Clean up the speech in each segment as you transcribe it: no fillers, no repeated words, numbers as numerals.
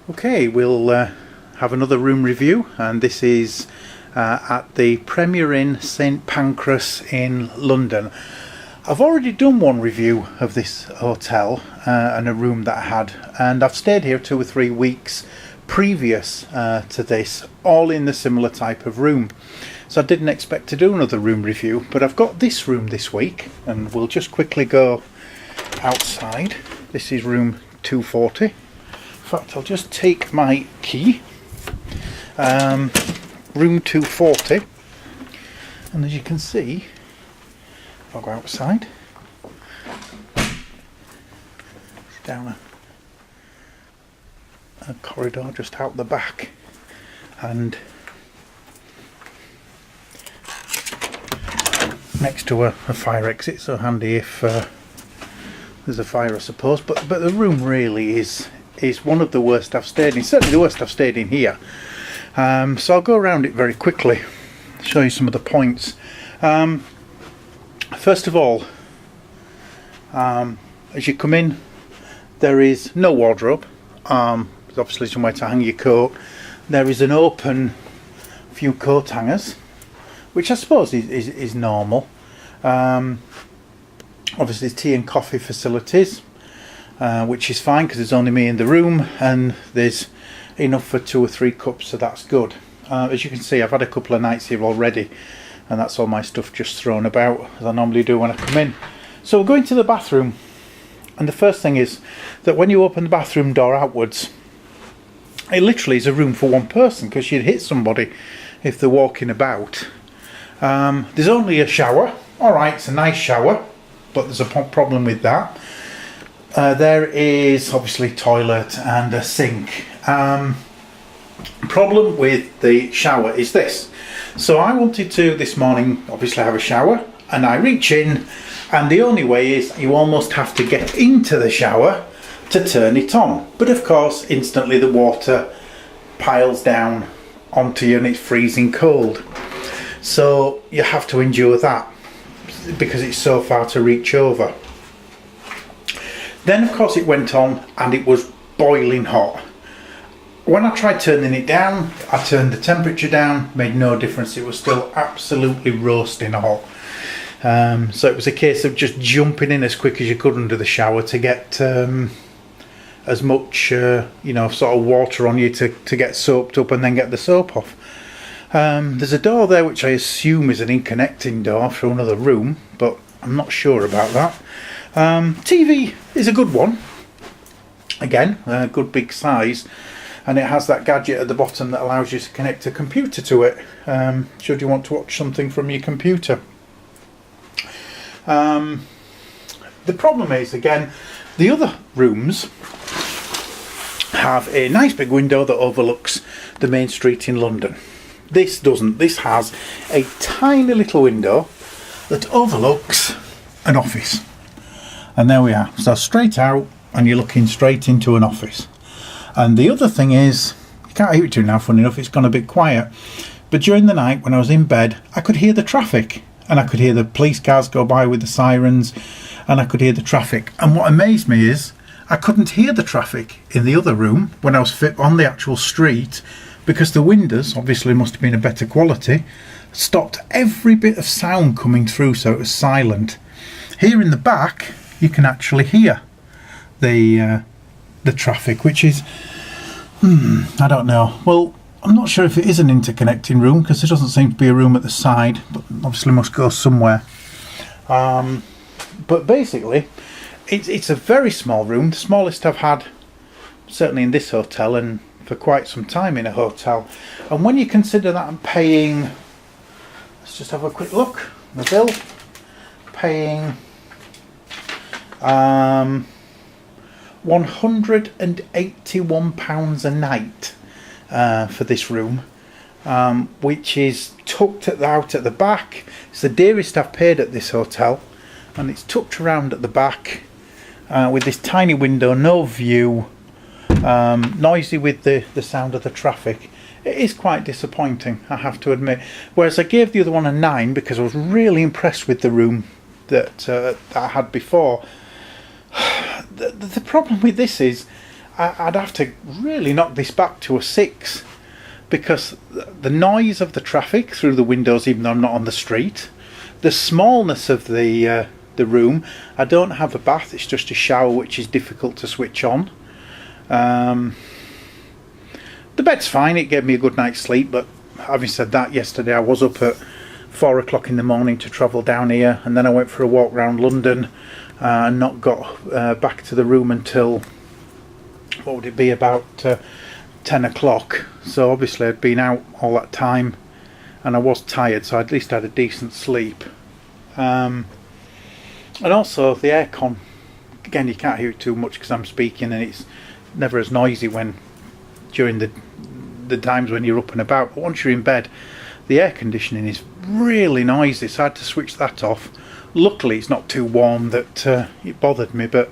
Okay, we'll have another room review, and this is at the Premier Inn St Pancras in London. I've already done one review of this hotel and a room that I had, and I've stayed here 2 or 3 weeks previous to this, all in the similar type of room. So I didn't expect to do another room review, but I've got this room this week, and we'll just quickly go outside. This is room 240. In fact, I'll just take my key. Room 240, and as you can see, if I go outside, down a corridor just out the back, and next to a fire exit, so handy if there's a fire, I suppose. But the room really is one of the worst I've stayed in. Certainly the worst I've stayed in here. So I'll go around it very quickly, show you some of the points. First of all, as you come in, there is no wardrobe. There's obviously somewhere to hang your coat. There is an open few coat hangers, which I suppose is normal. Obviously tea and coffee facilities, which is fine because there's only me in the room, and there's enough for 2 or 3 cups, so that's good. As you can see, I've had a couple of nights here already, and that's all my stuff just thrown about, as I normally do when I come in. So we'll go into the bathroom, and the first thing is that when you open the bathroom door outwards, it literally is a room for one person, because you'd hit somebody if they're walking about. There's only a shower. Alright, it's a nice shower, but there's a problem with that. There is obviously toilet and a sink. Problem with the shower is this. So I wanted to this morning obviously have a shower, and I reach in, and the only way is you almost have to get into the shower to turn it on. But of course instantly the water piles down onto you and it's freezing cold. So you have to endure that because it's so far to reach over. Then of course it went on and it was boiling hot. When I tried turning it down, I turned the temperature down, made no difference. It was still absolutely roasting hot. So it was a case of just jumping in as quick as you could under the shower to get as much sort of water on you to get soaped up and then get the soap off. There's a door there which I assume is an in-connecting door for another room, but I'm not sure about that. TV is a good one, again, a good big size, and it has that gadget at the bottom that allows you to connect a computer to it, should you want to watch something from your computer. The problem is, again, the other rooms have a nice big window that overlooks the main street in London. This doesn't. This has a tiny little window that overlooks an office. And there we are. So straight out, and you're looking straight into an office. And the other thing is, you can't hear it too now, funny enough, it's gone a bit quiet. But during the night when I was in bed, I could hear the traffic. And I could hear the police cars go by with the sirens, and I could hear the traffic. And what amazed me is, I couldn't hear the traffic in the other room when I was on the actual street, because the windows, obviously must have been a better quality, stopped every bit of sound coming through, so it was silent. Here in the back, you can actually hear the traffic, which is, I don't know. Well, I'm not sure if it is an interconnecting room, because there doesn't seem to be a room at the side, but obviously must go somewhere. But basically, it's a very small room, the smallest I've had, certainly in this hotel, and for quite some time in a hotel. And when you consider that I'm paying, let's just have a quick look, the bill, paying £181 a night for this room, which is tucked out at the back. It's the dearest I've paid at this hotel, and it's tucked around at the back with this tiny window, no view, noisy with the sound of the traffic. It is quite disappointing, I have to admit. Whereas I gave the other one a 9 because I was really impressed with the room that I had before. The problem with this is I'd have to really knock this back to a 6, because the noise of the traffic through the windows, even though I'm not on the street, the smallness of the room. I don't have a bath, it's just a shower, which is difficult to switch on. The bed's fine, it gave me a good night's sleep, but having said that, yesterday I was up at 4 o'clock in the morning to travel down here, and then I went for a walk around London and not got back to the room until, what would it be, about 10 o'clock. So obviously I'd been out all that time and I was tired, so I at least had a decent sleep. And also the aircon, again, you can't hear it too much because I'm speaking, and it's never as noisy during the times when you're up and about. But once you're in bed, the air conditioning is really noisy, so I had to switch that off. Luckily it's not too warm that it bothered me, but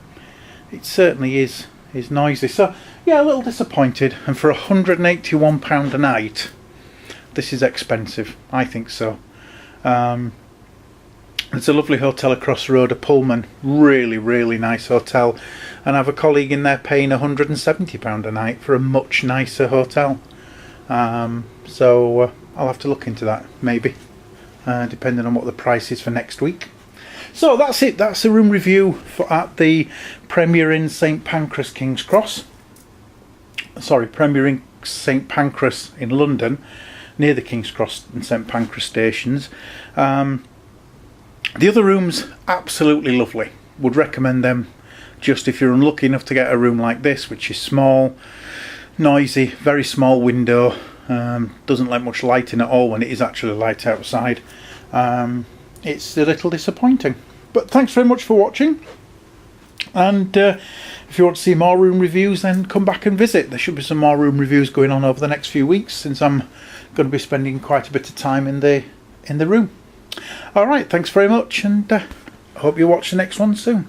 it certainly is noisy. So yeah, a little disappointed, and for £181 a night, this is expensive. I think so. It's a lovely hotel across the road, a Pullman, really nice hotel, and I have a colleague in there paying £170 a night for a much nicer hotel. So I'll have to look into that, maybe, depending on what the price is for next week. So that's it. That's the room review at the Premier Inn St Pancras King's Cross. Sorry, Premier Inn St Pancras in London, near the King's Cross and St Pancras stations. The other rooms, absolutely lovely. Would recommend them just if you're unlucky enough to get a room like this, which is small, noisy, very small window, doesn't let much light in at all when it is actually light outside. It's a little disappointing, but thanks very much for watching, and if you want to see more room reviews, then come back and visit. There should be some more room reviews going on over the next few weeks, since I'm going to be spending quite a bit of time in the room. Alright, thanks very much, and I hope you watch the next one soon.